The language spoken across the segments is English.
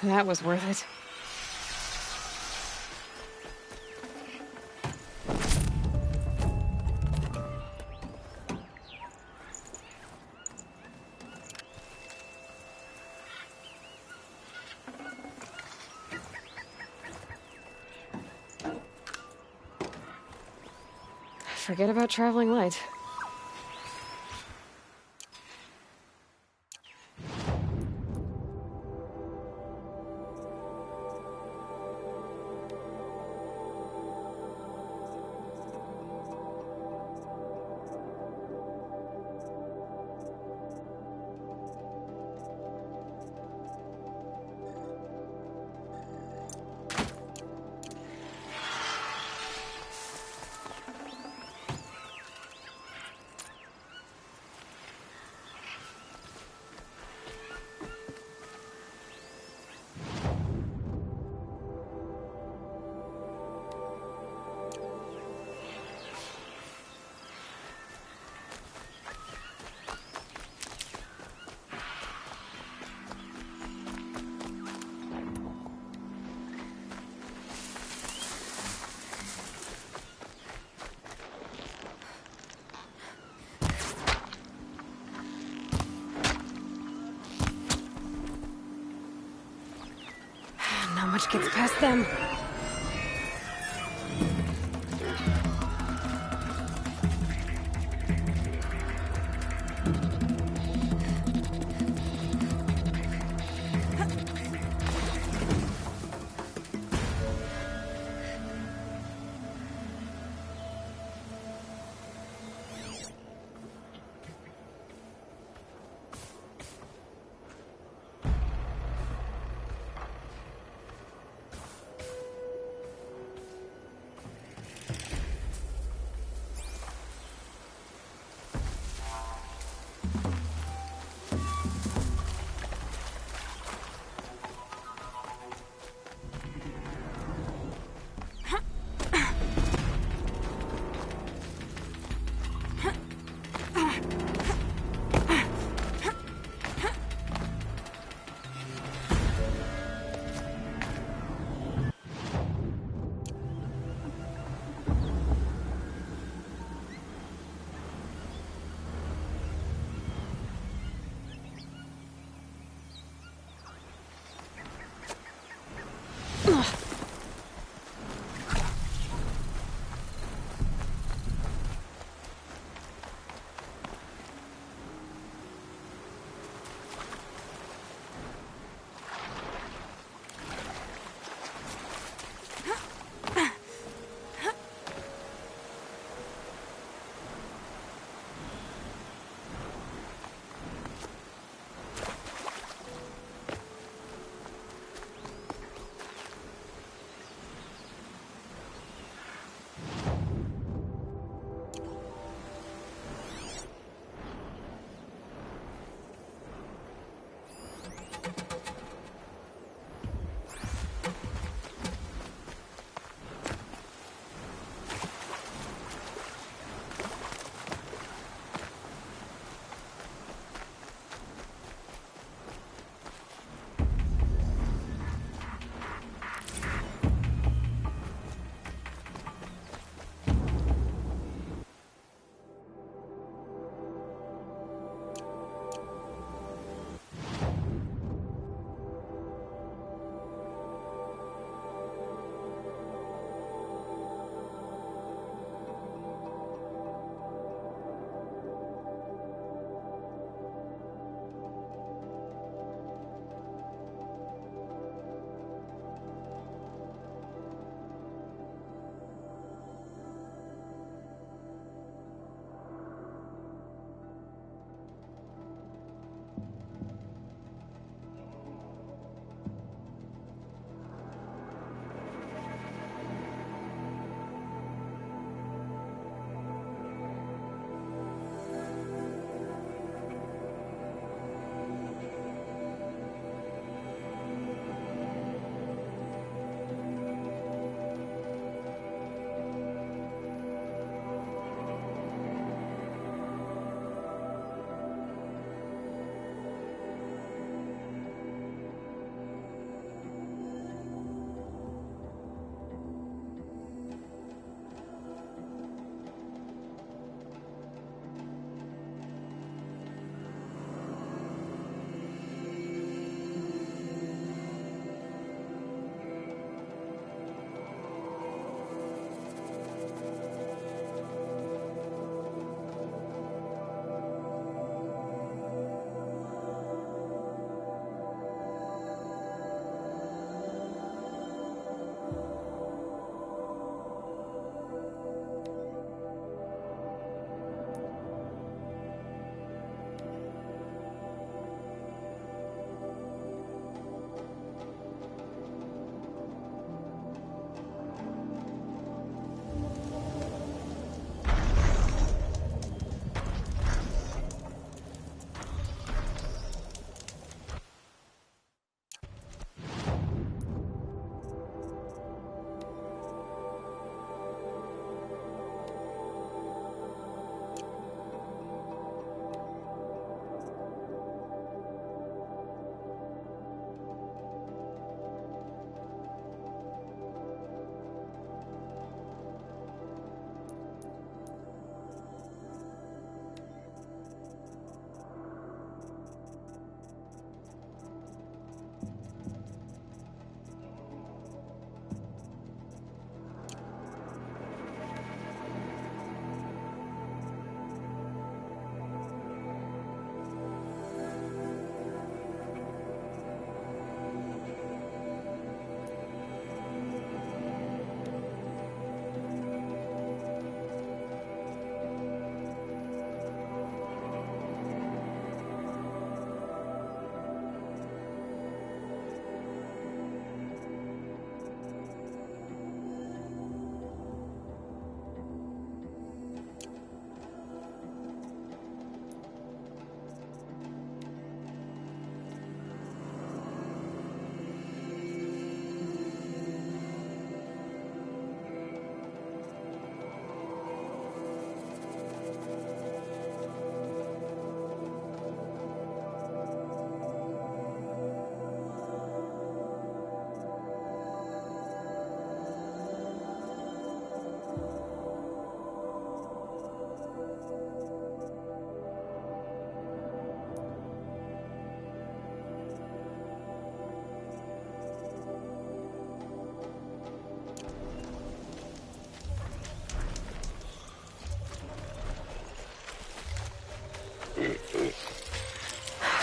That was worth it. Forget about traveling light. Not much gets past them.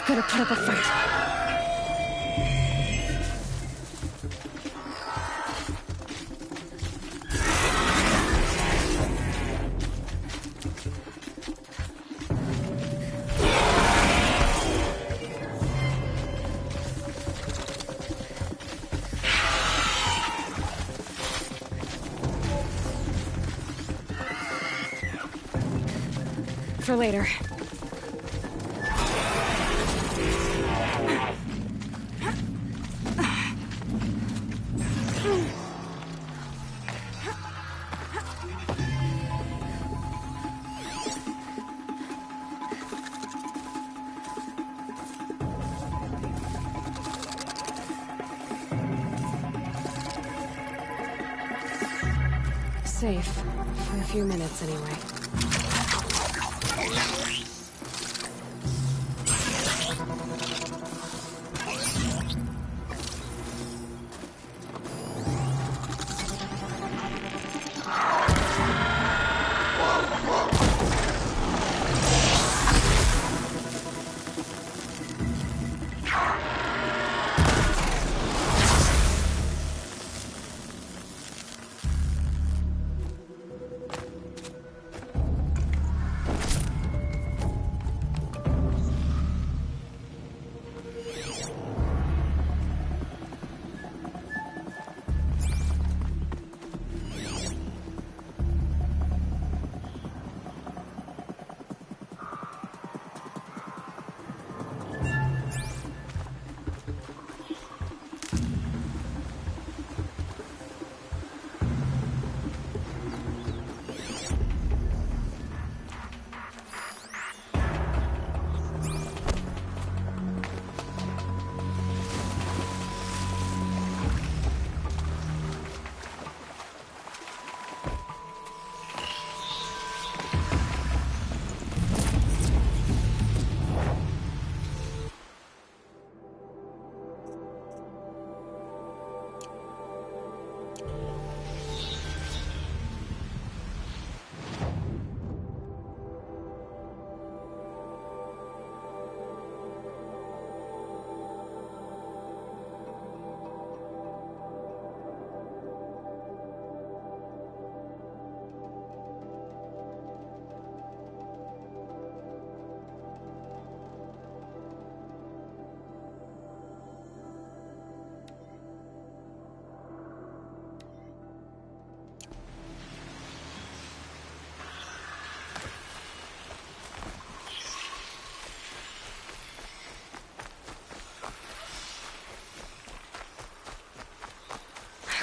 Gotta put up a fight. For later. Safe. For a few minutes, anyway.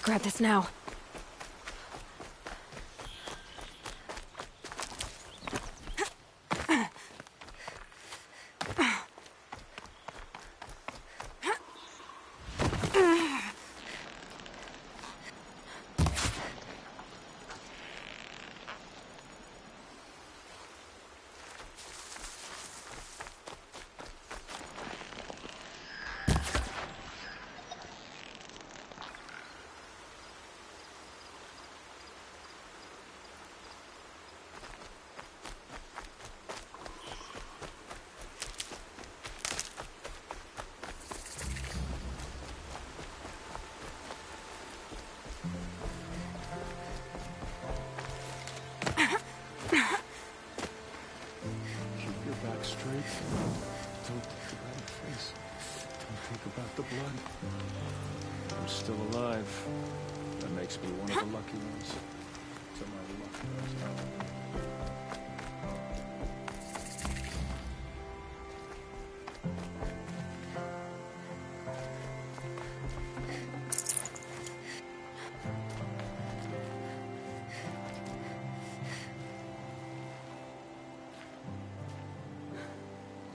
Grab this now. Don't think about your face. Don't think about the blood. I'm still alive. That makes me one of the lucky ones. So my luck runs out.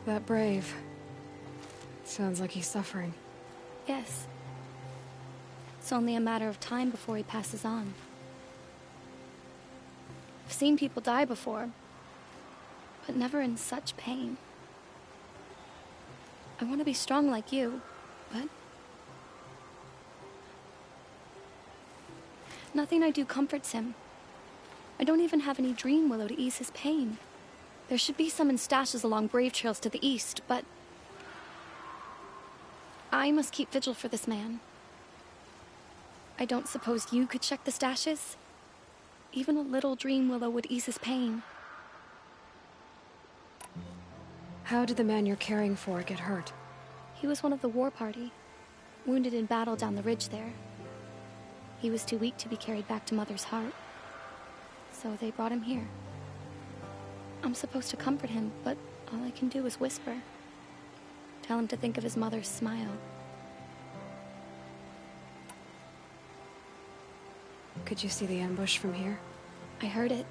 That brave. Sounds like he's suffering. Yes. It's only a matter of time before he passes on. I've seen people die before, but never in such pain. I want to be strong like you, but nothing I do comforts him. I don't even have any dream willow to ease his pain. There should be some in stashes along brave trails to the east, but I must keep vigil for this man. I don't suppose you could check the stashes? Even a little dream willow would ease his pain. How did the man you're caring for get hurt? He was one of the war party, wounded in battle down the ridge there. He was too weak to be carried back to Mother's heart, so they brought him here. I'm supposed to comfort him, but all I can do is whisper. Tell him to think of his mother's smile. Could you see the ambush from here? I heard it.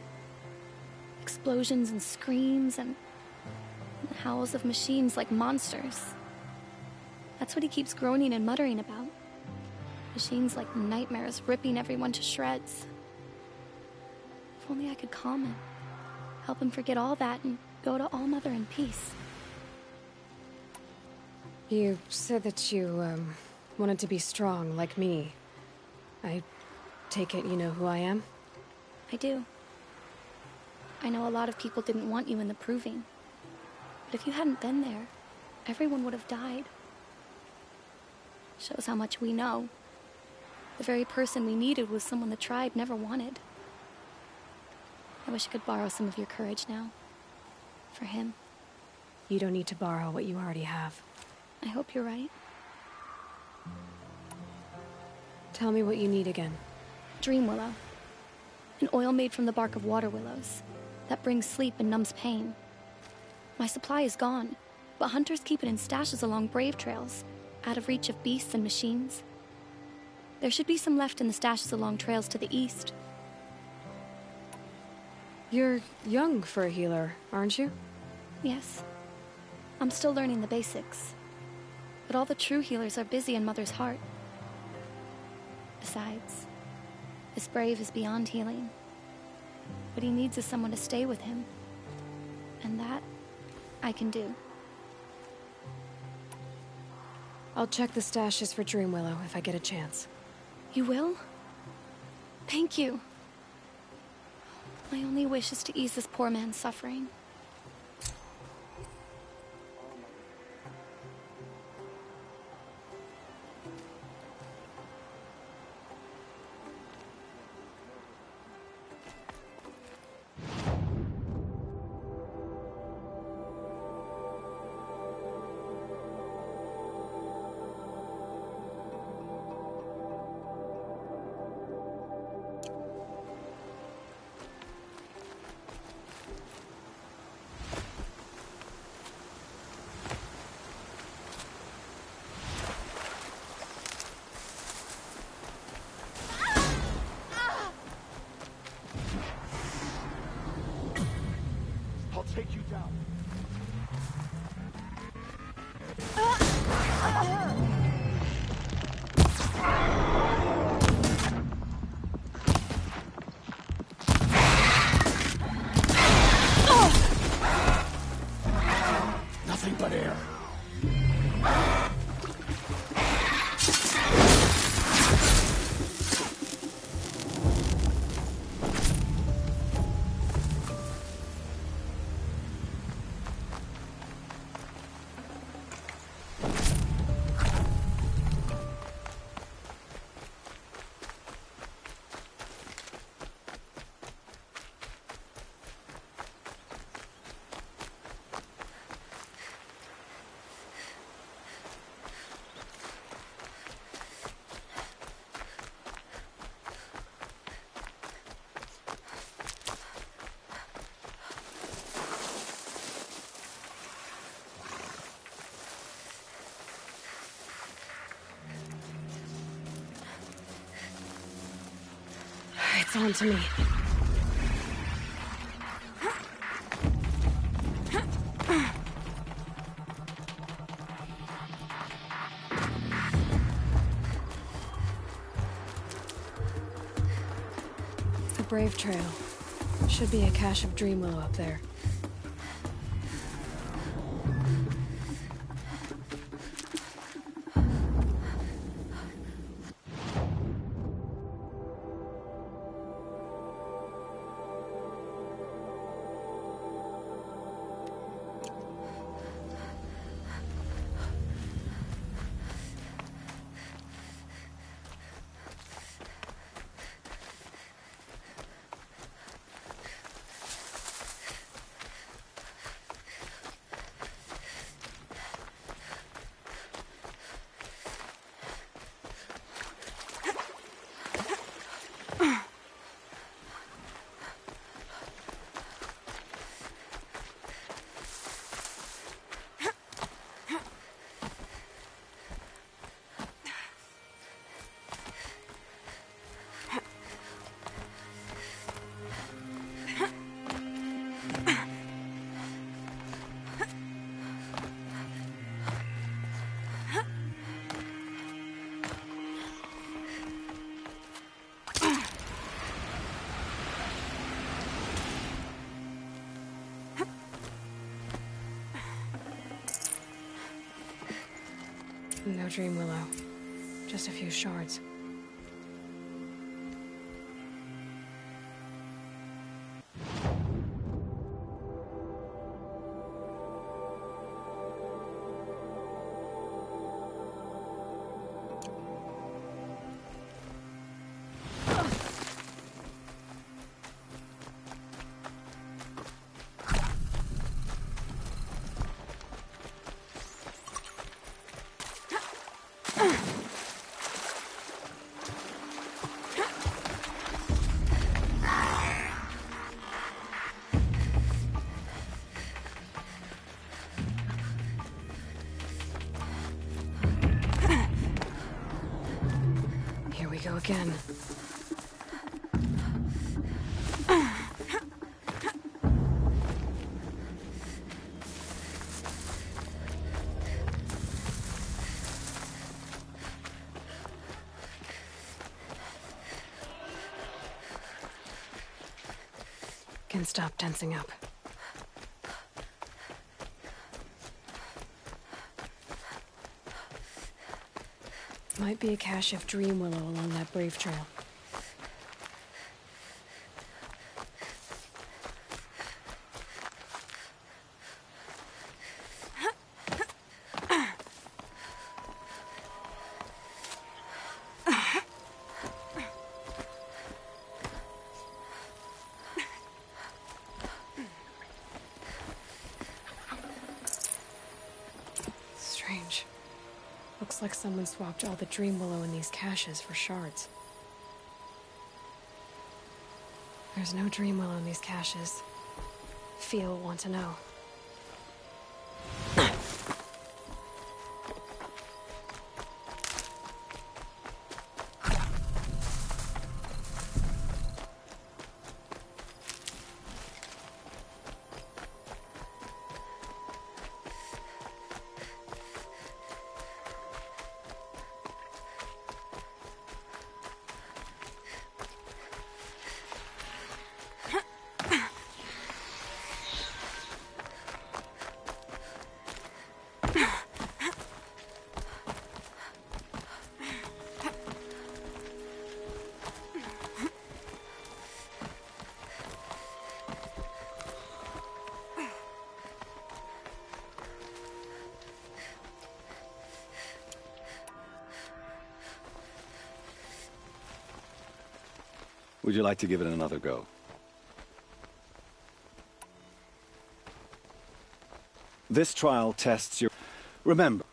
Explosions and screams and howls of machines like monsters. That's what he keeps groaning and muttering about. Machines like nightmares ripping everyone to shreds. If only I could calm him. Help him forget all that and go to All Mother in peace. You said that you, wanted to be strong, like me. I take it you know who I am? I do. I know a lot of people didn't want you in the Proving. But if you hadn't been there, everyone would have died. Shows how much we know. The very person we needed was someone the tribe never wanted. I wish I could borrow some of your courage now. For him. You don't need to borrow what you already have. I hope you're right. Tell me what you need again. Dream willow. An oil made from the bark of water willows that brings sleep and numbs pain. My supply is gone, but hunters keep it in stashes along brave trails, out of reach of beasts and machines. There should be some left in the stashes along trails to the east. You're young for a healer, aren't you? Yes. I'm still learning the basics. But all the true healers are busy in Mother's heart. Besides, this brave is beyond healing. What he needs is someone to stay with him. And that, I can do. I'll check the stashes for Dream Willow if I get a chance. You will? Thank you. My only wish is to ease this poor man's suffering. Take you down. Nothing but air. It's on to me. The Brave Trail. Should be a cache of Dream Willow up there. No dream willow. Just a few shards. Here we go again. Can stop tensing up. Might be a cache of dream willow along that brave trail. Strange. Looks like someone swapped all the dream willow in these caches for shards. There's no dream willow in these caches. Feel want to know. Would you like to give it another go? This trial tests your... Remember.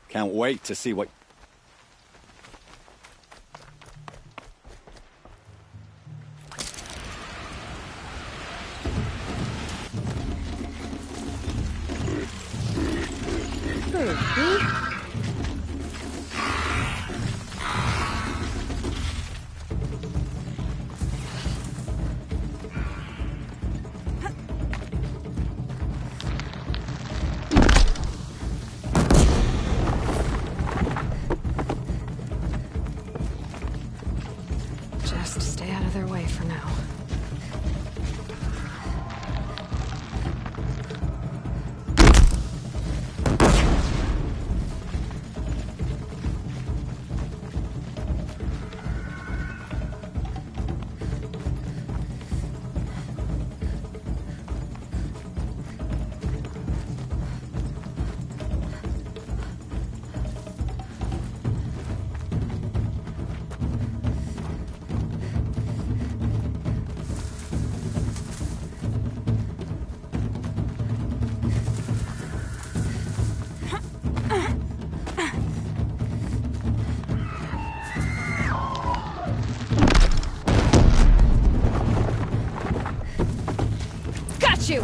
Can't wait to see what... Just stay out of their way for now. You.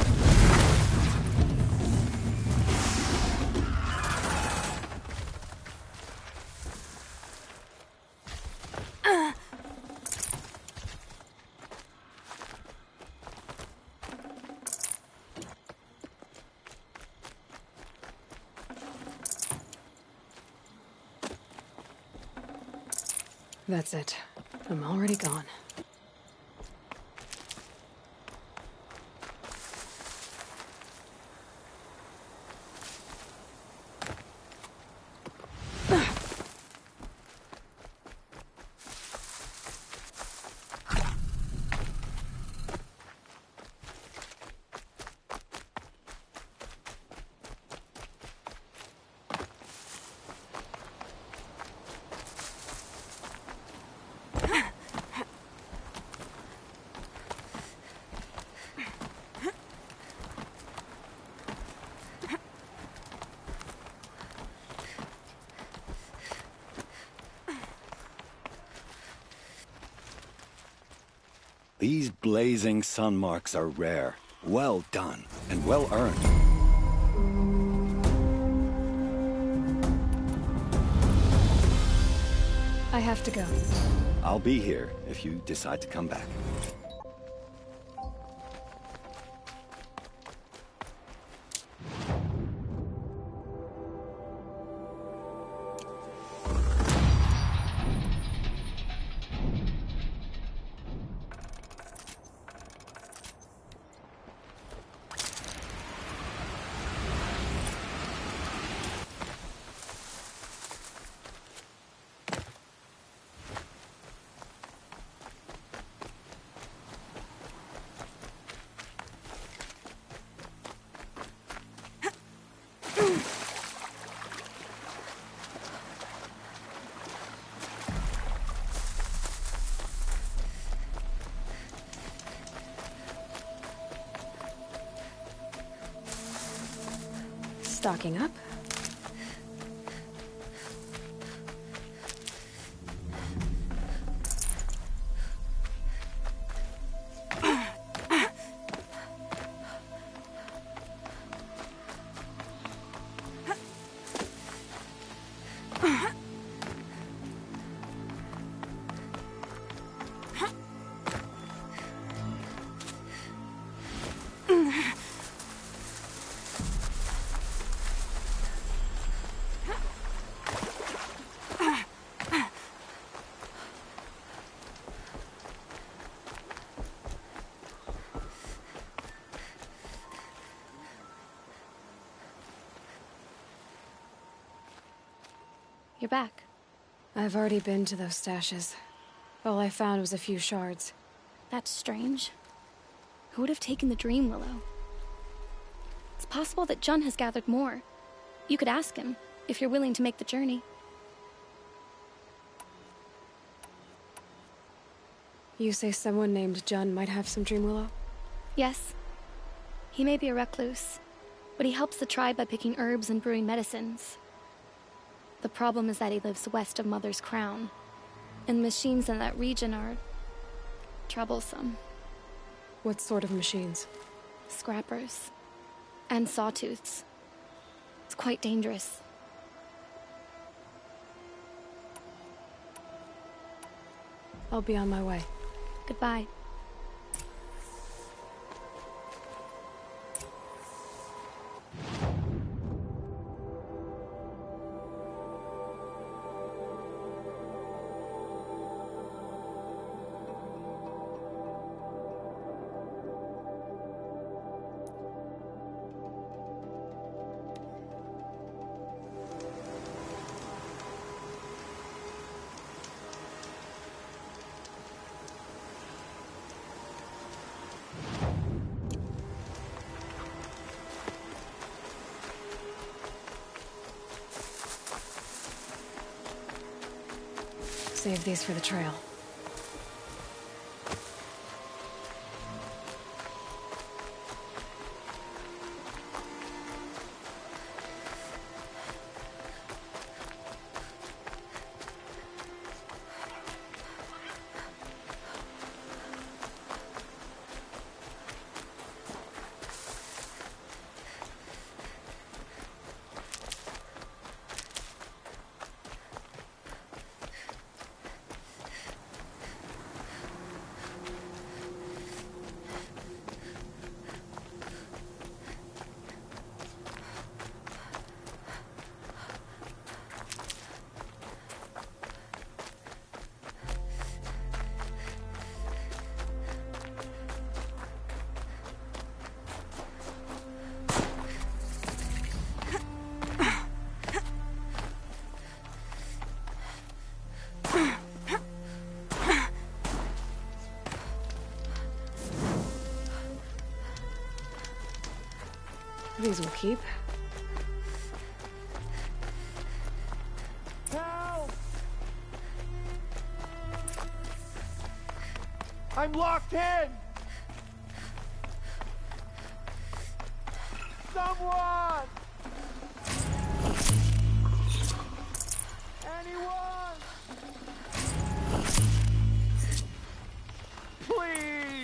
That's it. I'm already gone. These blazing sun marks are rare. Well done, and well earned. I have to go. I'll be here if you decide to come back. Stocking up. You're back. I've already been to those stashes. All I found was a few shards. That's strange. Who would have taken the Dream Willow? It's possible that Jun has gathered more. You could ask him, if you're willing to make the journey. You say someone named Jun might have some Dream Willow? Yes. He may be a recluse, but he helps the tribe by picking herbs and brewing medicines. The problem is that he lives west of Mother's Crown, and machines in that region are troublesome. What sort of machines? Scrappers. And sawtooths. It's quite dangerous. I'll be on my way. Goodbye. Save these for the trail. These will keep. Help! I'm locked in! Someone! Anyone! Please!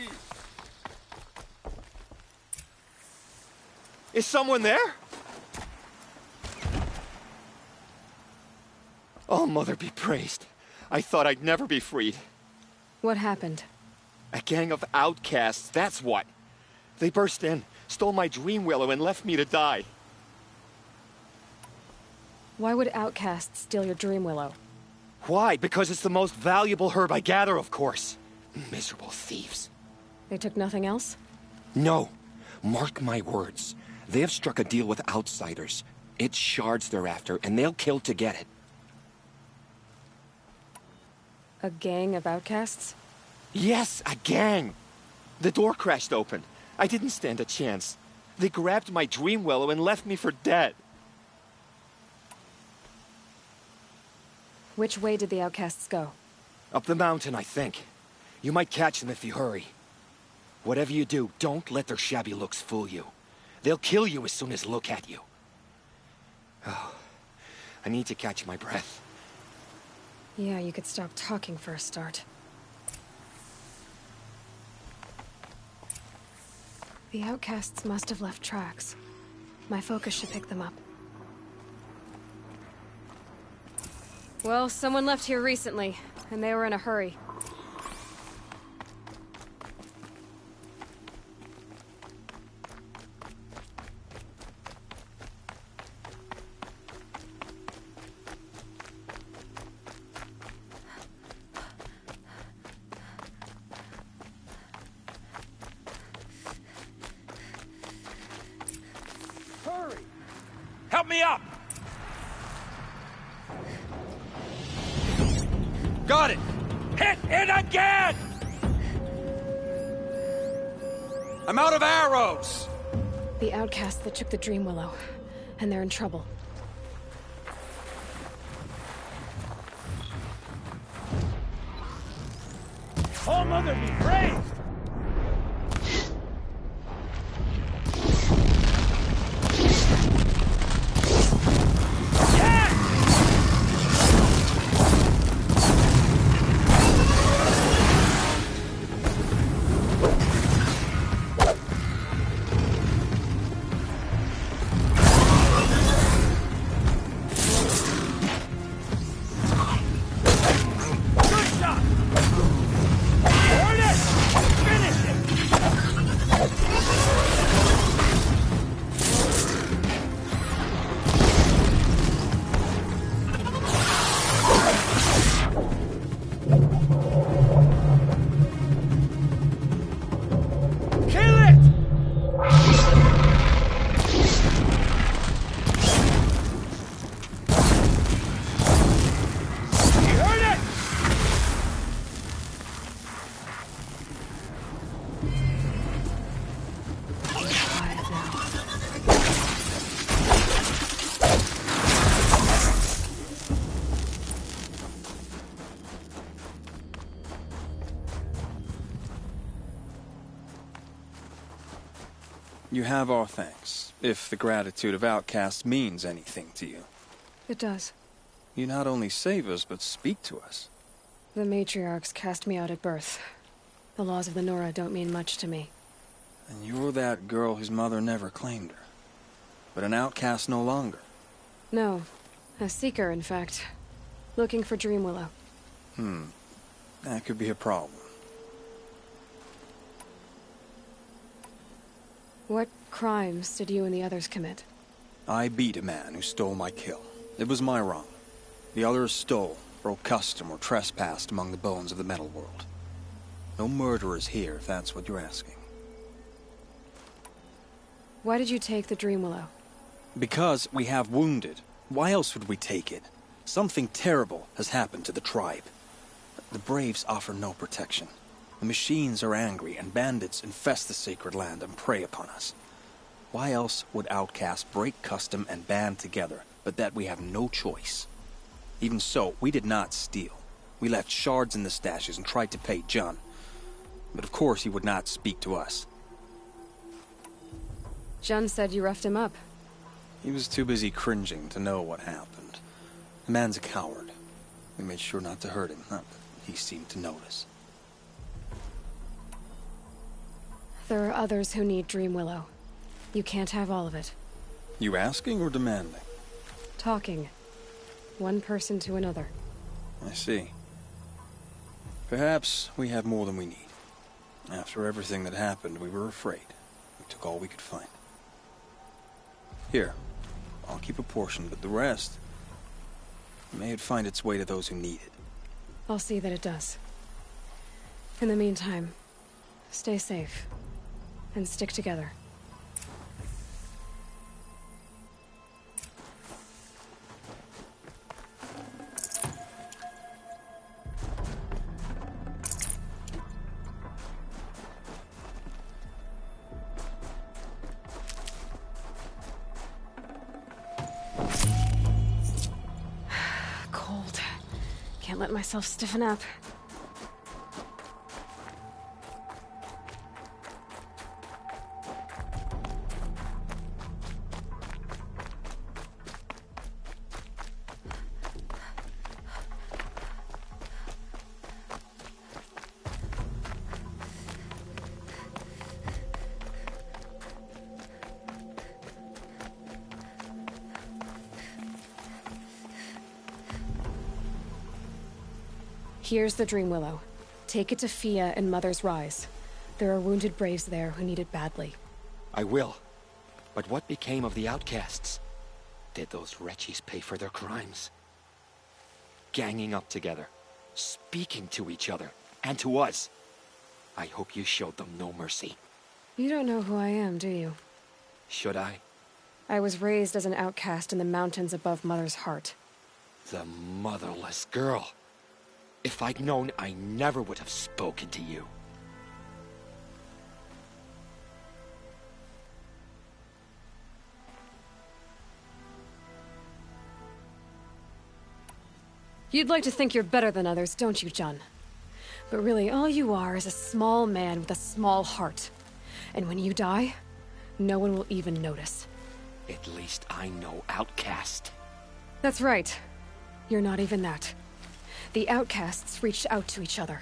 Is someone there? Oh, Mother be praised. I thought I'd never be freed. What happened? A gang of outcasts, that's what. They burst in, stole my dream willow, and left me to die. Why would outcasts steal your dream willow? Why? Because it's the most valuable herb I gather, of course. Miserable thieves. They took nothing else? No. Mark my words. They have struck a deal with outsiders. It's shards they're after, and they'll kill to get it. A gang of outcasts? Yes, a gang. The door crashed open. I didn't stand a chance. They grabbed my dream willow and left me for dead. Which way did the outcasts go? Up the mountain, I think. You might catch them if you hurry. Whatever you do, don't let their shabby looks fool you. They'll kill you as soon as look at you. Oh, I need to catch my breath. Yeah, you could stop talking for a start. The outcasts must have left tracks. My focus should pick them up. Well, someone left here recently, and they were in a hurry. Help me up! Got it! Hit it again! I'm out of arrows! The outcasts that took the dream willow, and they're in trouble. Oh, Mother be praised! You have our thanks, if the gratitude of outcasts means anything to you. It does. You not only save us, but speak to us. The matriarchs cast me out at birth. The laws of the Nora don't mean much to me. And you're that girl whose mother never claimed her. But an outcast no longer. No. A seeker, in fact. Looking for Dream Willow. That could be a problem. What crimes did you and the others commit? I beat a man who stole my kill. It was my wrong. The others stole, broke custom, or trespassed among the bones of the metal world. No murderers here, if that's what you're asking. Why did you take the Dream Willow? Because we have wounded. Why else would we take it? Something terrible has happened to the tribe. The Braves offer no protection. The machines are angry, and bandits infest the sacred land and prey upon us. Why else would outcasts break custom and band together, but that we have no choice? Even so, we did not steal. We left shards in the stashes and tried to pay John. But of course he would not speak to us. Jun said you roughed him up. He was too busy cringing to know what happened. The man's a coward. We made sure not to hurt him, not that he seemed to notice. There are others who need Dream Willow. You can't have all of it. You asking or demanding? Talking. One person to another. I see. Perhaps we have more than we need. After everything that happened, we were afraid. We took all we could find. Here, I'll keep a portion, but the rest... may it find its way to those who need it. I'll see that it does. In the meantime, stay safe. And stick together. Cold. Can't let myself stiffen up. Here's the Dream Willow. Take it to Fia and Mother's Rise. There are wounded braves there who need it badly. I will. But what became of the outcasts? Did those wretches pay for their crimes? Ganging up together, speaking to each other, and to us. I hope you showed them no mercy. You don't know who I am, do you? Should I? I was raised as an outcast in the mountains above Mother's heart. The motherless girl. If I'd known, I never would have spoken to you. You'd like to think you're better than others, don't you, John? But really, all you are is a small man with a small heart. And when you die, no one will even notice. At least I know outcast. That's right. You're not even that. The outcasts reached out to each other.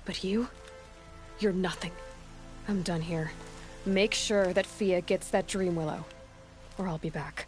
But you're nothing. I'm done here. Make sure that Fia gets that Dream Willow, or I'll be back.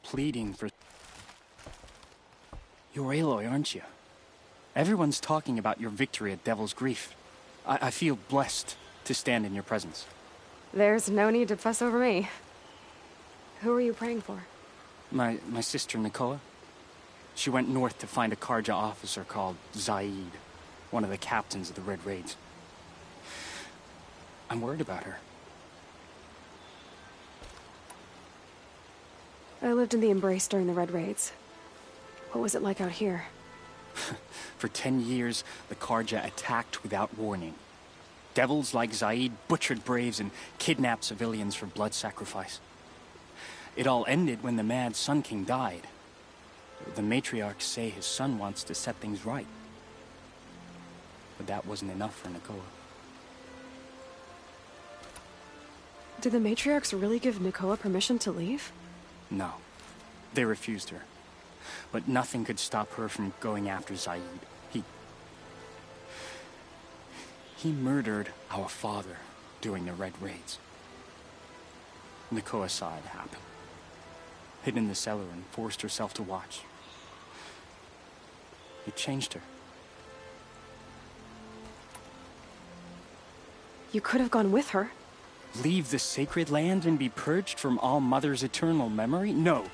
Pleading for... You're Aloy, aren't you? Everyone's talking about your victory at Devil's Grief. I feel blessed to stand in your presence. There's no need to fuss over me. Who are you praying for? My sister Nakoa. She went north to find a Karja officer called Zaid, one of the captains of the Red Raids. I'm worried about her. I lived in the Embrace during the Red Raids. What was it like out here? For 10 years, the Karja attacked without warning. Devils like Zaid butchered braves and kidnapped civilians for blood sacrifice. It all ended when the mad Sun King died. The matriarchs say his son wants to set things right. But that wasn't enough for Nakoa. Did the matriarchs really give Nakoa permission to leave? No. They refused her. But nothing could stop her from going after Zaid. He murdered our father during the Red Raids. Nakoa saw it happen. Hid in the cellar and forced herself to watch. It changed her. You could have gone with her. Leave the sacred land and be purged from all Mother's eternal memory? No.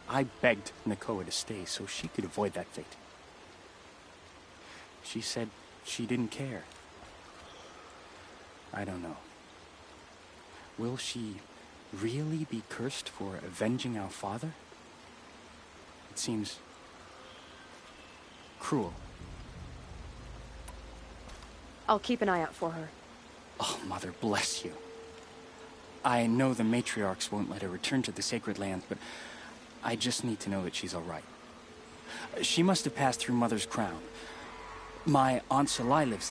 I begged Nakoa to stay so she could avoid that fate. She said she didn't care. I don't know. Will she really be cursed for avenging our father? It seems cruel. I'll keep an eye out for her. Oh, Mother, bless you. I know the matriarchs won't let her return to the sacred lands, but I just need to know that she's all right. She must have passed through Mother's crown. My Aunt Salai lives.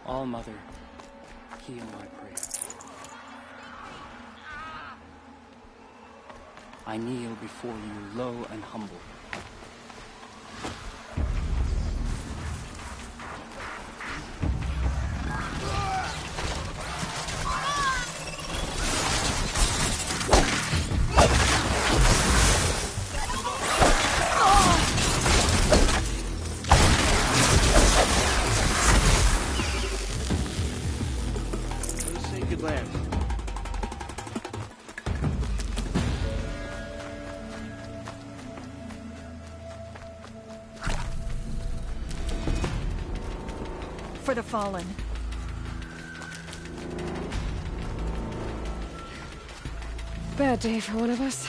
All Mother, heal my prayer. I kneel before you low and humble. For the fallen. Bad day for one of us.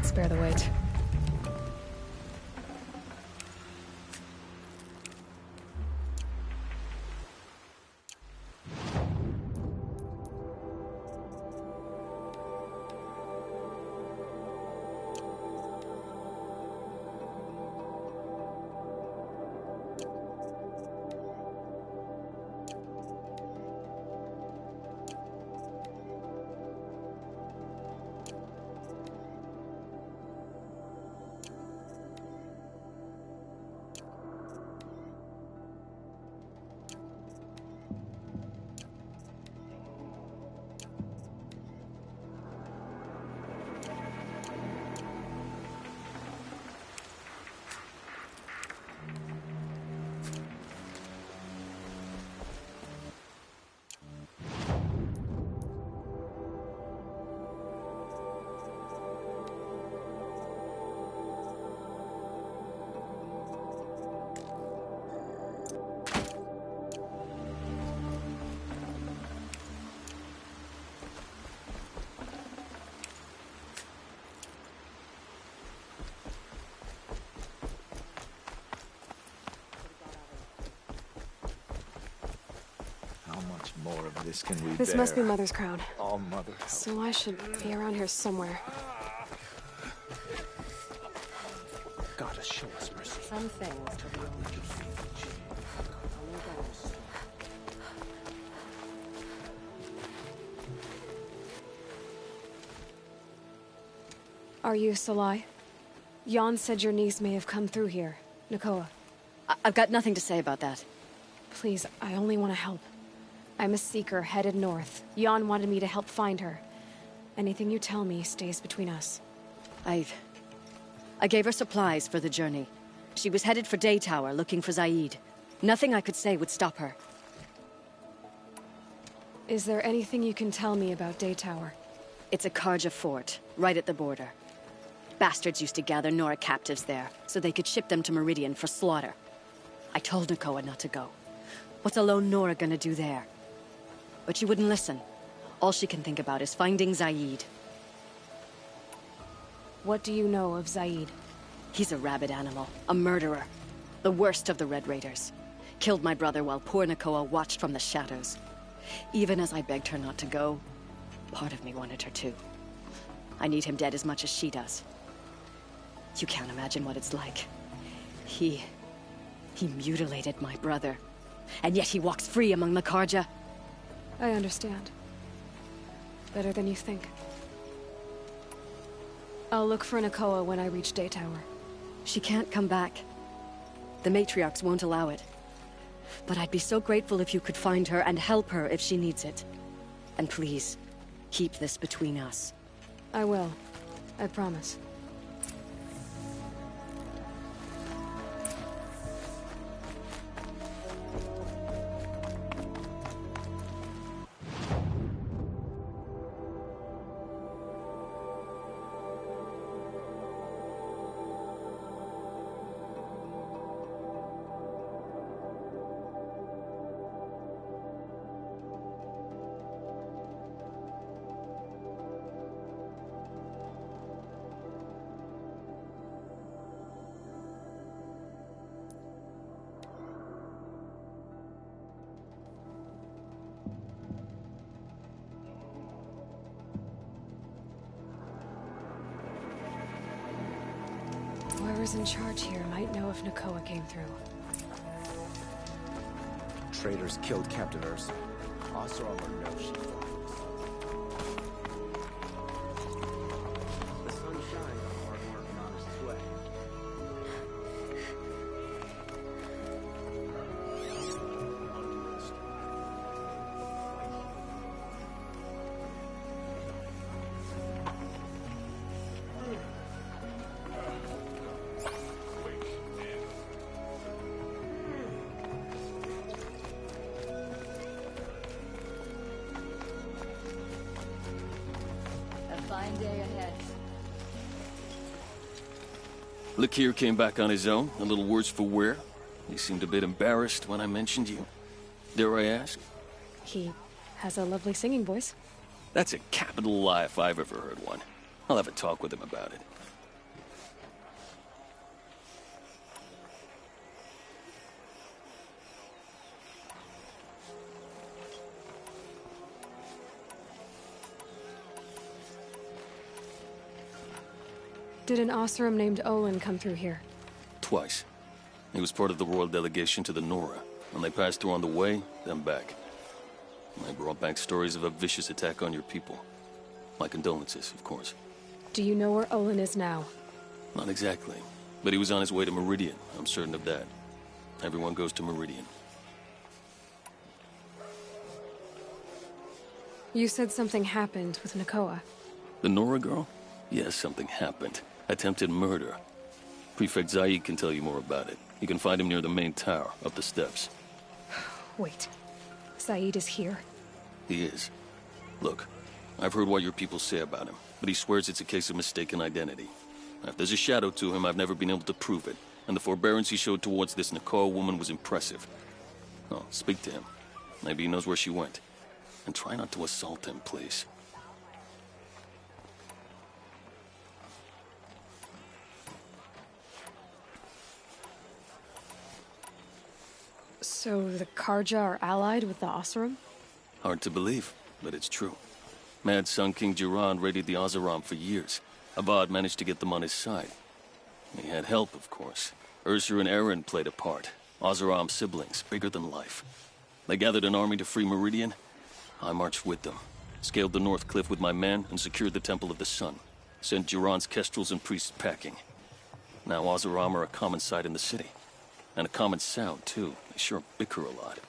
Spare the weight. More of this can we This bear? must be Mother's crown. All Mother help. So I should be around here somewhere. Gotta show us mercy. Some things to be only Are you Salai? Jan said your niece may have come through here. Nakoa. I've got nothing to say about that. Please, I only want to help. I'm a seeker headed north. Jan wanted me to help find her. Anything you tell me stays between us. I gave her supplies for the journey. She was headed for Day Tower, looking for Zaid. Nothing I could say would stop her. Is there anything you can tell me about Day Tower? It's a Karja fort, right at the border. Bastards used to gather Nora captives there, so they could ship them to Meridian for slaughter. I told Nakoa not to go. What's a lone Nora gonna do there? But she wouldn't listen. All she can think about is finding Zaid. What do you know of Zaid? He's a rabid animal, a murderer. The worst of the Red Raiders. Killed my brother while poor Nakoa watched from the shadows. Even as I begged her not to go, part of me wanted her to. I need him dead as much as she does. You can't imagine what it's like. He mutilated my brother. And yet he walks free among the Karja. I understand. Better than you think. I'll look for Nakoa when I reach Day Tower. She can't come back. The matriarchs won't allow it. But I'd be so grateful if you could find her and help her if she needs it. And please, keep this between us. I will. I promise. Whoever's in charge here might know if Nakoa came through. Traitors killed Captain Ursa. Oseram or no, she fought us. The sun shines on hard work and honest sweat. Fine day ahead. Lakir came back on his own, a little worse for wear. He seemed a bit embarrassed when I mentioned you. Dare I ask? He has a lovely singing voice. That's a capital lie if I've ever heard one. I'll have a talk with him about it. Did an Oseram named Olin come through here? Twice. He was part of the royal delegation to the Nora. When they passed through on the way, then back. They brought back stories of a vicious attack on your people. My condolences, of course. Do you know where Olin is now? Not exactly. But he was on his way to Meridian, I'm certain of that. Everyone goes to Meridian. You said something happened with Nakoa. The Nora girl? Yes, something happened. Attempted murder. Prefect Zaid can tell you more about it. You can find him near the main tower, up the steps. Wait. Zaid is here? He is. Look, I've heard what your people say about him, but he swears it's a case of mistaken identity. If there's a shadow to him, I've never been able to prove it, and the forbearance he showed towards this Nakoa woman was impressive. Oh, speak to him. Maybe he knows where she went. And try not to assault him, please. So the Karja are allied with the Oseram? Hard to believe, but it's true. Mad Sun King Jiran raided the Oseram for years. Abad managed to get them on his side. He had help, of course. Ursa and Eren played a part. Oseram siblings, bigger than life. They gathered an army to free Meridian. I marched with them. Scaled the North Cliff with my men and secured the Temple of the Sun. Sent Duran's kestrels and priests packing. Now Oseram are a common sight in the city. And a common sound, too. They sure bicker a lot.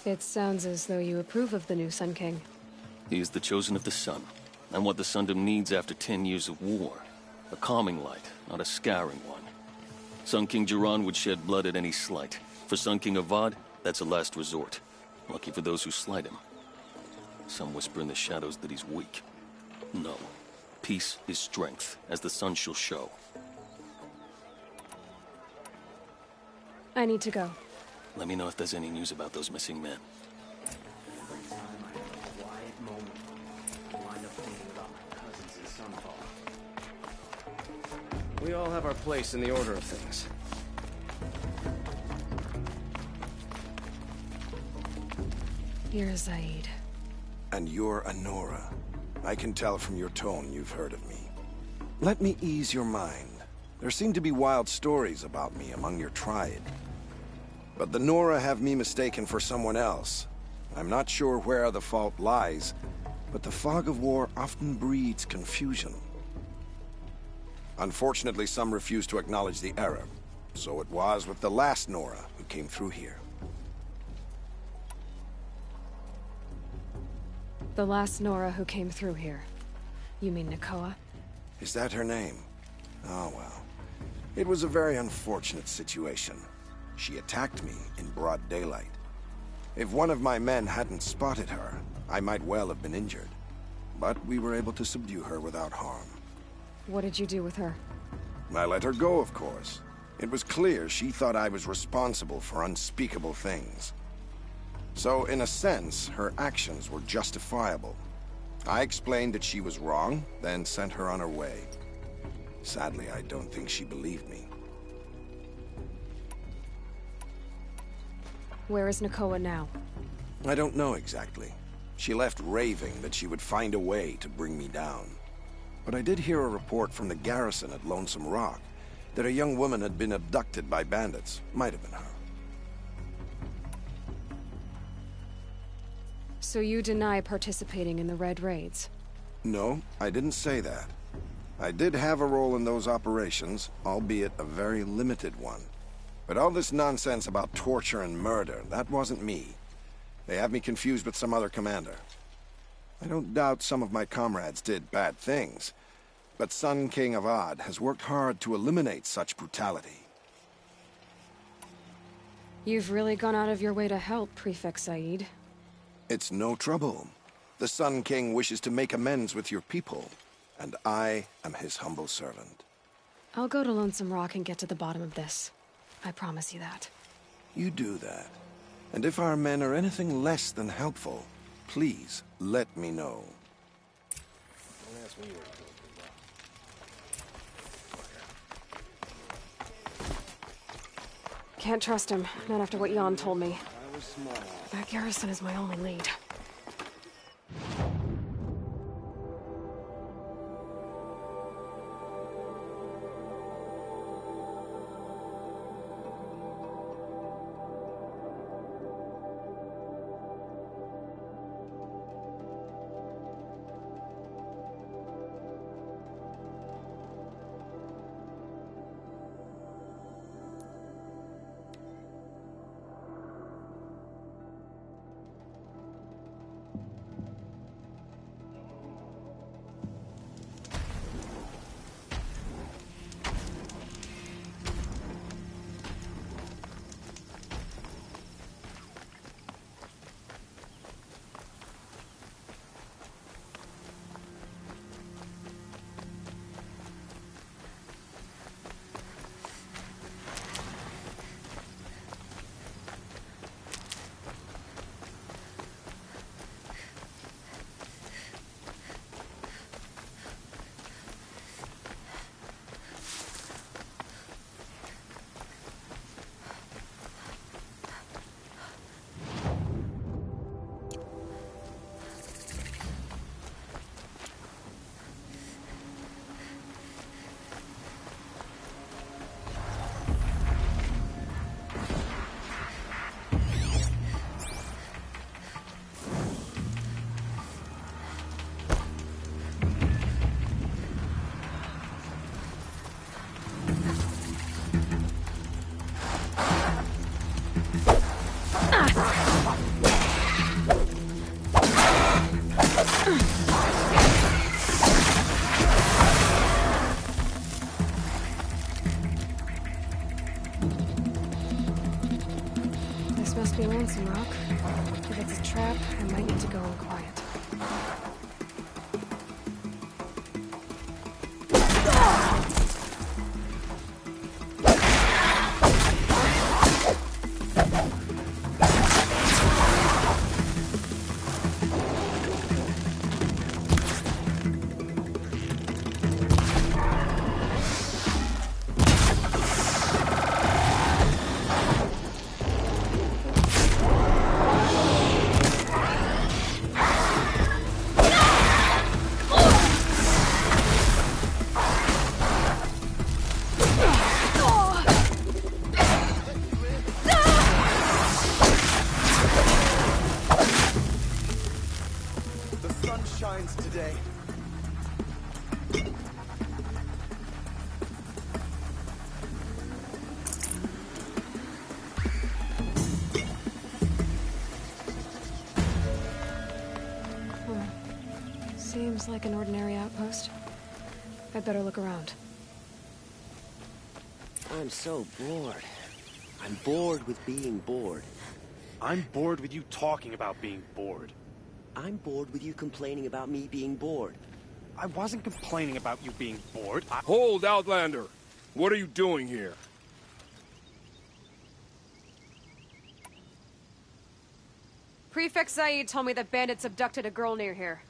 It sounds as though you approve of the new Sun King. He is the chosen of the sun, and what the Sundom needs after 10 years of war. A calming light, not a scouring one. Sun King Duran would shed blood at any slight. For Sun King Avad, that's a last resort. Lucky for those who slight him. Some whisper in the shadows that he's weak. No. Peace is strength, as the sun shall show. I need to go. Let me know if there's any news about those missing men. Every time I have a quiet moment, I wind up thinking about my cousins in Sunfall. We all have our place in the order of things. You're Zaid. And you're Anora. I can tell from your tone you've heard of me. Let me ease your mind. There seem to be wild stories about me among your tribe. But the Nora have me mistaken for someone else. I'm not sure where the fault lies, but the fog of war often breeds confusion. Unfortunately, some refuse to acknowledge the error. So it was with the last Nora who came through here. The last Nora who came through here. You mean Nakoa? Is that her name? Oh well. It was a very unfortunate situation. She attacked me in broad daylight. If one of my men hadn't spotted her, I might well have been injured. But we were able to subdue her without harm. What did you do with her? I let her go, of course. It was clear she thought I was responsible for unspeakable things. So, in a sense, her actions were justifiable. I explained that she was wrong, then sent her on her way. Sadly, I don't think she believed me. Where is Nakoa now? I don't know exactly. She left raving that she would find a way to bring me down. But I did hear a report from the garrison at Lonesome Rock that a young woman had been abducted by bandits. Might have been her. So you deny participating in the Red Raids? No, I didn't say that. I did have a role in those operations, albeit a very limited one. But all this nonsense about torture and murder, that wasn't me. They have me confused with some other commander. I don't doubt some of my comrades did bad things, but Sun King Avad has worked hard to eliminate such brutality. You've really gone out of your way to help, Prefect Said. It's no trouble. The Sun King wishes to make amends with your people, and I am his humble servant. I'll go to Lonesome Rock and get to the bottom of this. I promise you that. You do that. And if our men are anything less than helpful, please let me know. Can't trust him, not after what Jan told me. That garrison is my only lead. some rock. If it's a trap, I might need to go in quiet. Today. Seems like an ordinary outpost. I'd better look around. I'm so bored. I'm bored with being bored. I'm bored with you talking about being bored. I'm bored with you complaining about me being bored. I wasn't complaining about you being bored. Hold, Outlander! What are you doing here? Prefect Zaid told me that bandits abducted a girl near here.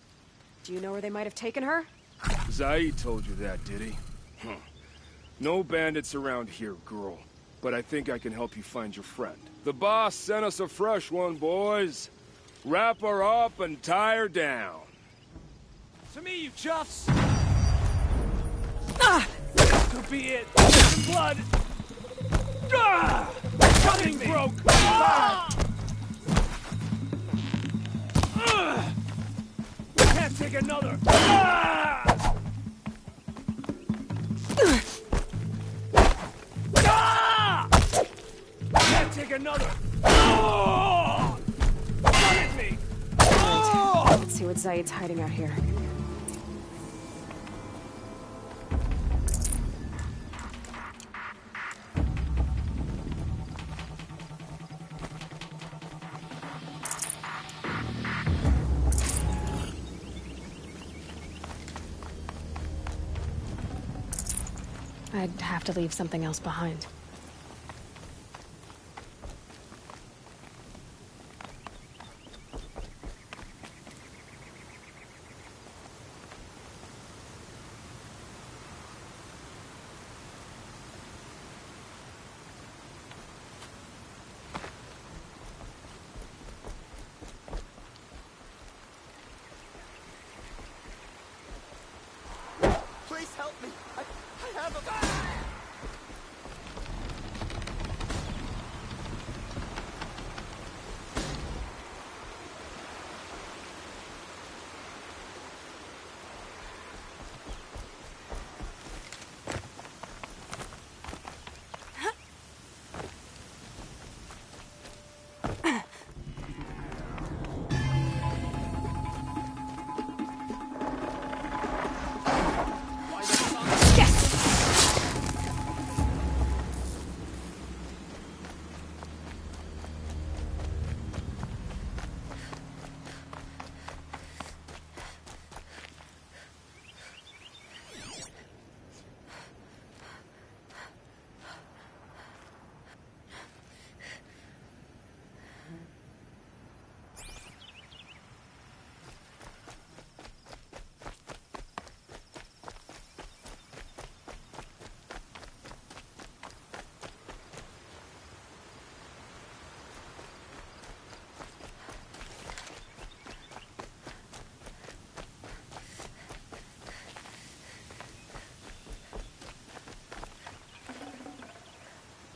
Do you know where they might have taken her? Zaid told you that, did he? Huh. No bandits around here, girl. But I think I can help you find your friend. The boss sent us a fresh one, boys. Wrap her up and tie her down. To me, you chuffs! Ah! Could be it. Blood! Ah! Something broke! Ah! Can't take another! Ah! Ah! Can't take another! Oh! Come at me! Oh! Let's see what Zaid's hiding out here. I'd have to leave something else behind. Please help me. I have a...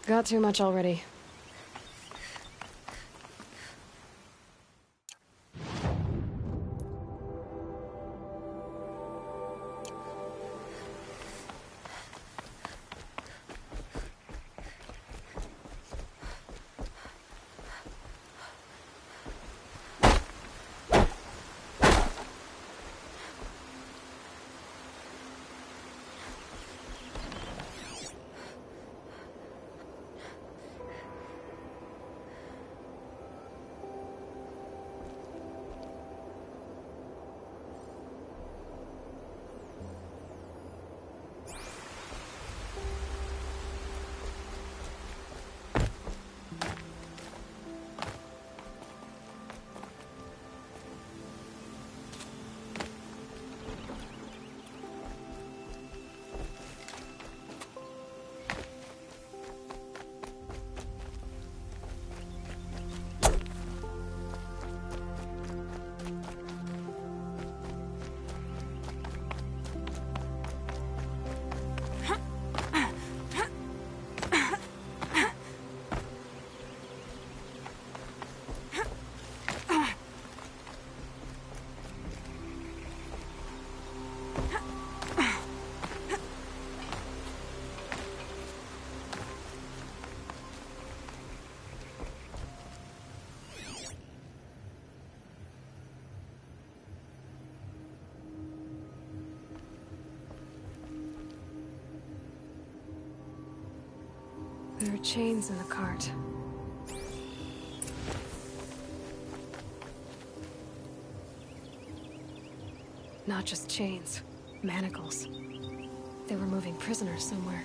Got too much already. There are chains in the cart. Not just chains, manacles. They were moving prisoners somewhere.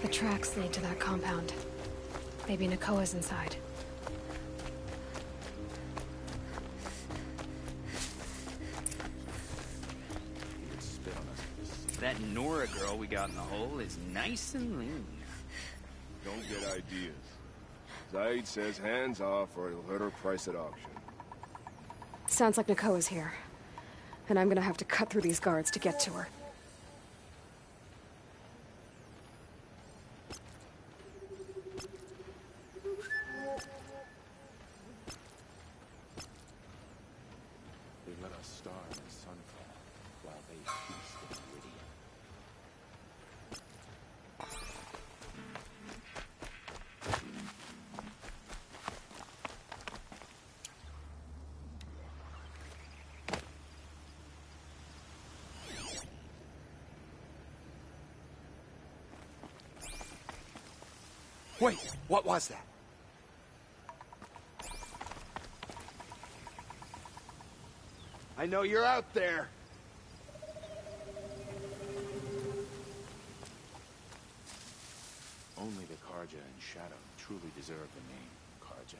The tracks lead to that compound. Maybe Nakoa's inside. That Nora girl we got in the hole is nice and lean. Don't get ideas. Zaid says hands off or he'll hurt her price at auction. Sounds like Nakoa's here. And I'm gonna have to cut through these guards to get to her. They let us starve in sunfall while they feast in Iridium. Wait, what was that? I know you're out there. Only the Karja and Shadow truly deserve the name Karja.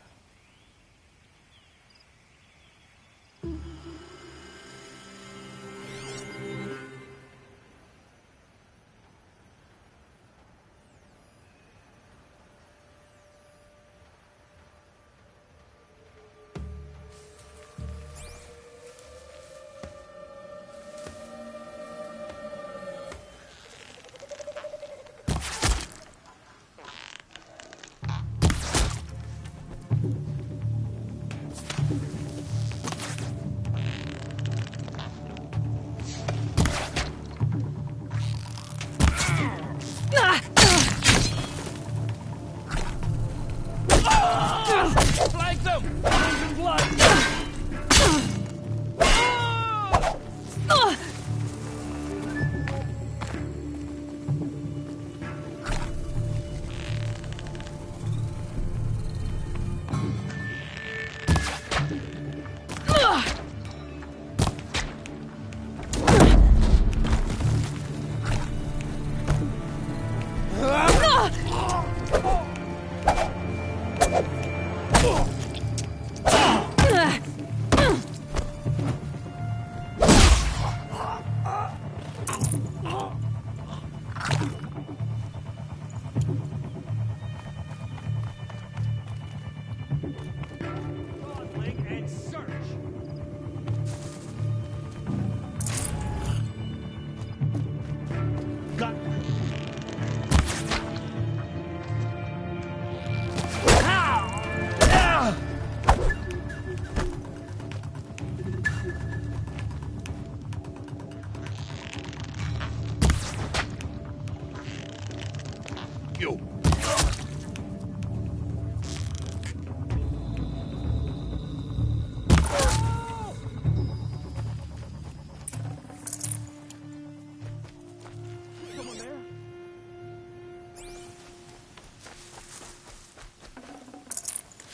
Flank them! Losing blood!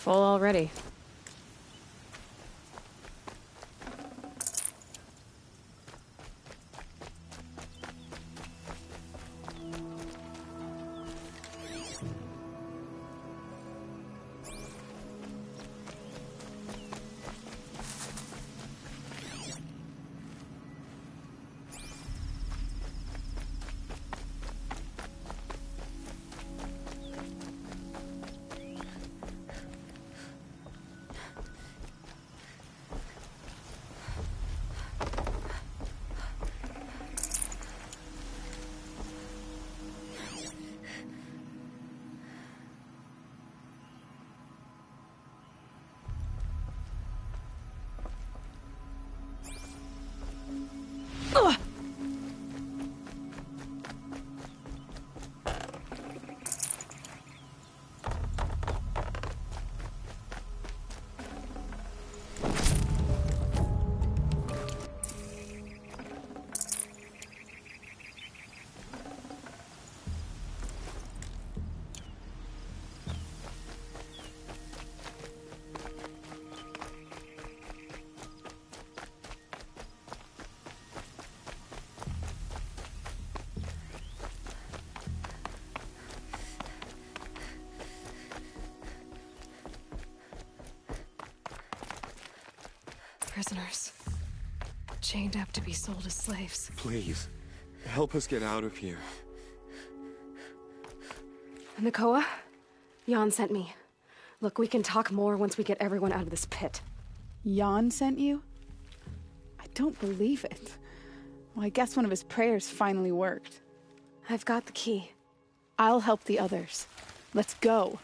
Full already. prisoners. Chained up to be sold as slaves. Please, help us get out of here. Nakoa? Jan sent me. Look, we can talk more once we get everyone out of this pit. Jan sent you? I don't believe it. Well, I guess one of his prayers finally worked. I've got the key. I'll help the others. Let's go.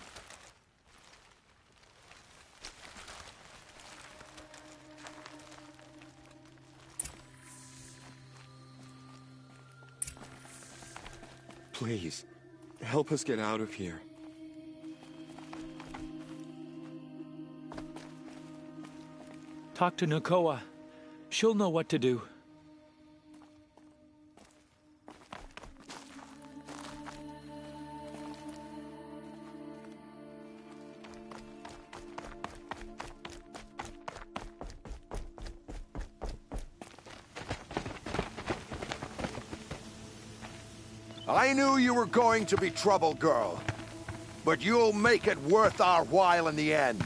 Please, help us get out of here. Talk to Nakoa. She'll know what to do. I knew you were going to be trouble, girl. But you'll make it worth our while in the end.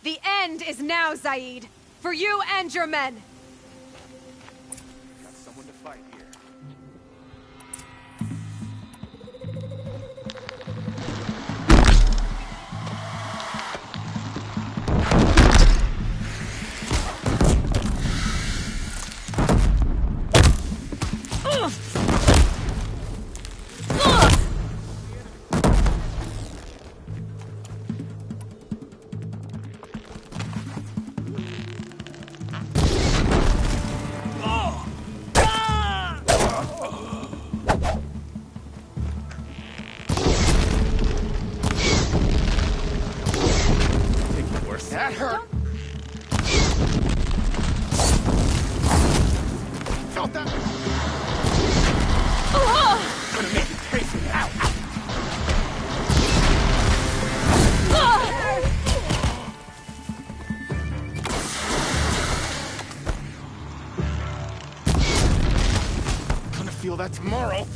The end is now, Zaid. For you and your men. Got someone to fight here. That hurt! Felt that? Gonna make you taste it out! Gonna feel that tomorrow!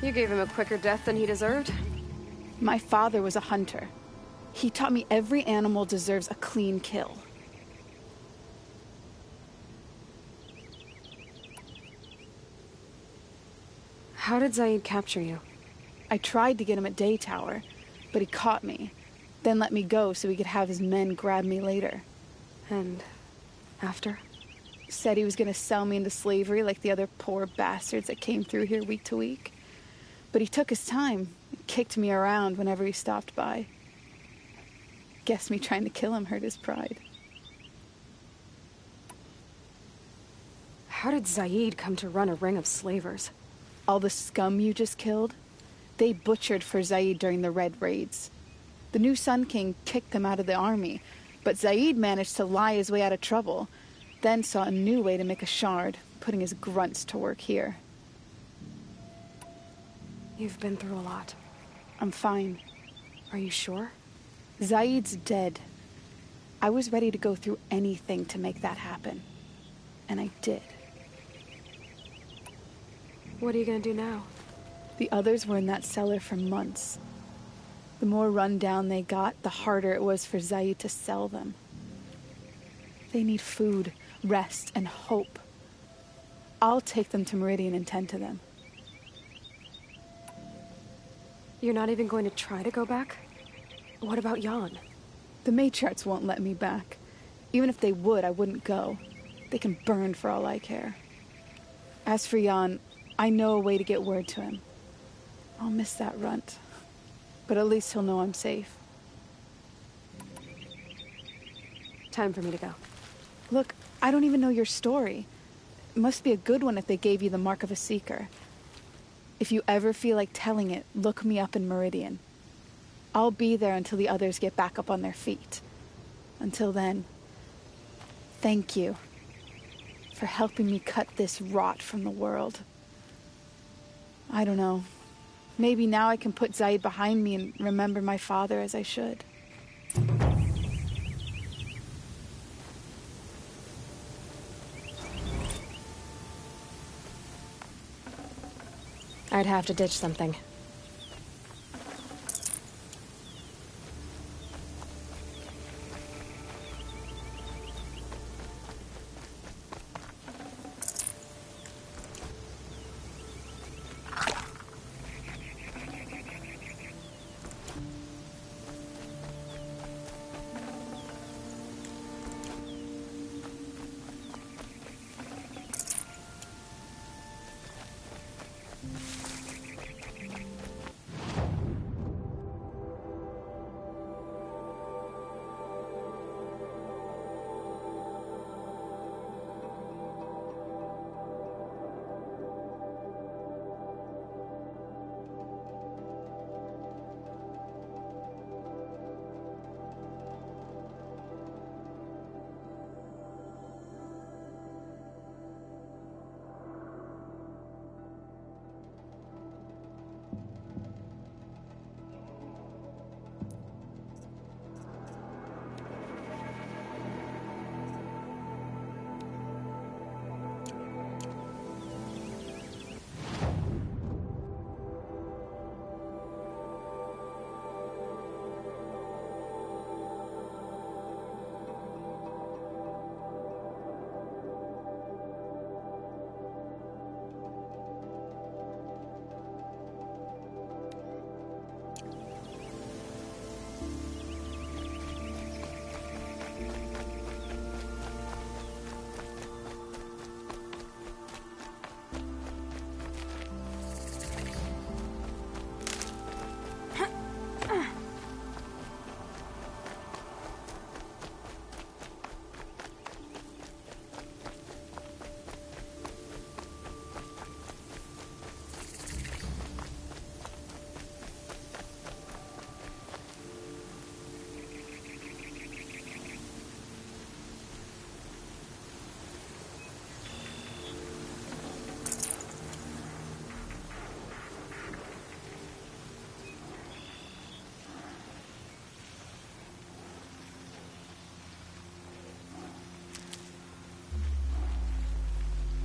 You gave him a quicker death than he deserved. My father was a hunter. He taught me every animal deserves a clean kill. How did Zaid capture you? I tried to get him at Day Tower, but he caught me, then let me go so he could have his men grab me later. And after? Said he was gonna sell me into slavery like the other poor bastards that came through here week to week. But he took his time and kicked me around whenever he stopped by. Guess me trying to kill him hurt his pride. How did Zaid come to run a ring of slavers? All the scum you just killed? They butchered for Zaid during the Red Raids. The new Sun King kicked them out of the army, but Zaid managed to lie his way out of trouble, then saw a new way to make a shard, putting his grunts to work here. You've been through a lot. I'm fine. Are you sure? Zaid's dead. I was ready to go through anything to make that happen. And I did. What are you gonna do now? The others were in that cellar for months. The more run down they got, the harder it was for Zaid to sell them. They need food, rest, and hope. I'll take them to Meridian and tend to them. You're not even going to try to go back? What about Jan? The matriarchs won't let me back. Even if they would, I wouldn't go. They can burn for all I care. As for Jan, I know a way to get word to him. I'll miss that runt. But at least he'll know I'm safe. Time for me to go. Look, I don't even know your story. It must be a good one if they gave you the mark of a seeker. If you ever feel like telling it, look me up in Meridian. I'll be there until the others get back up on their feet. Until then, Thank you for helping me cut this rot from the world. I don't know. Maybe now I can put Zaid behind me and remember my father as I should. I'd have to ditch something.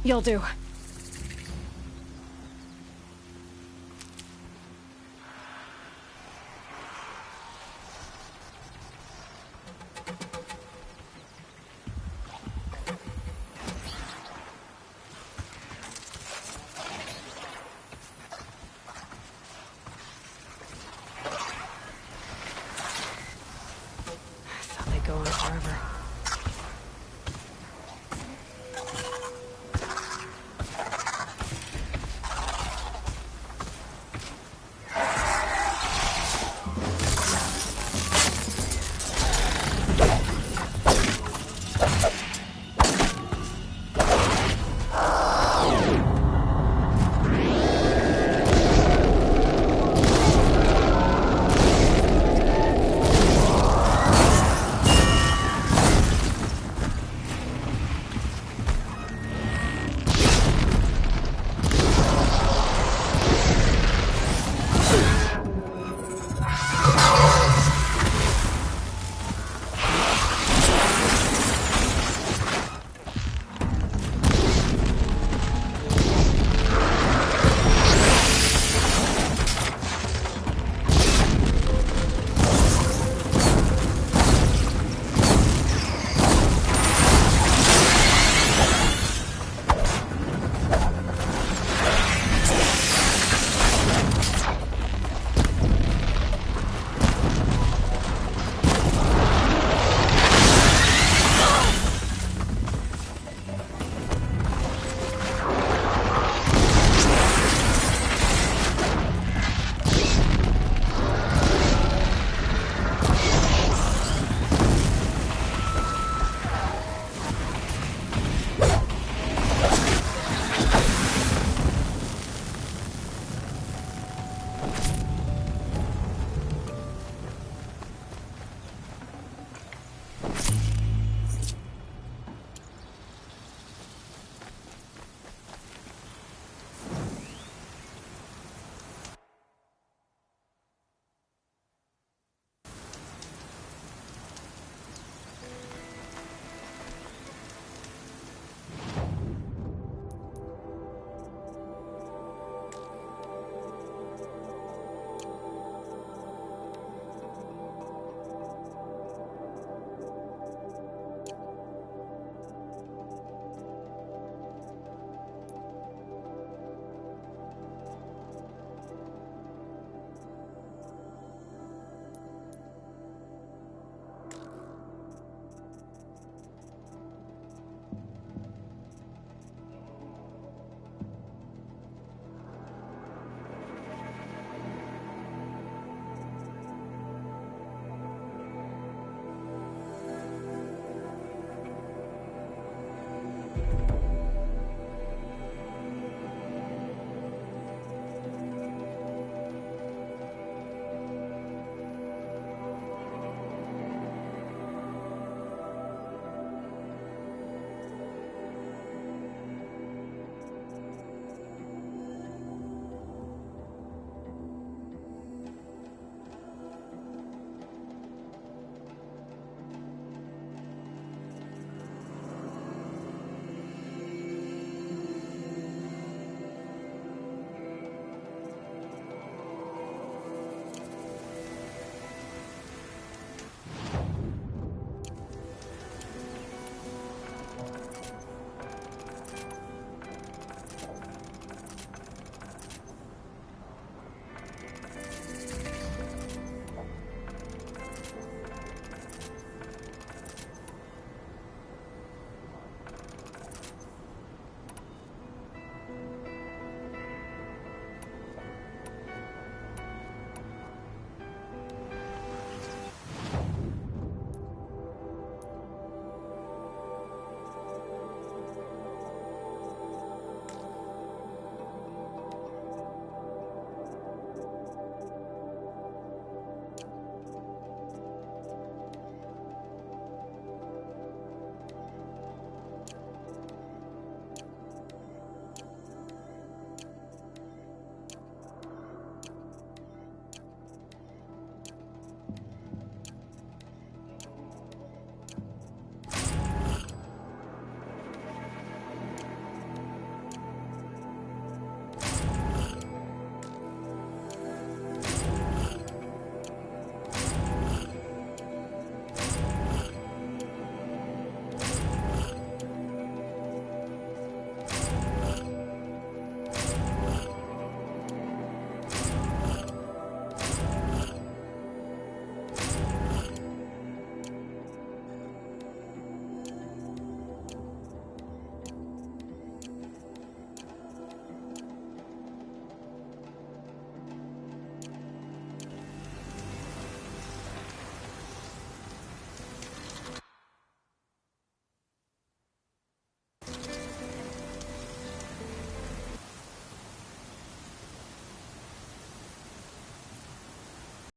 You'll do.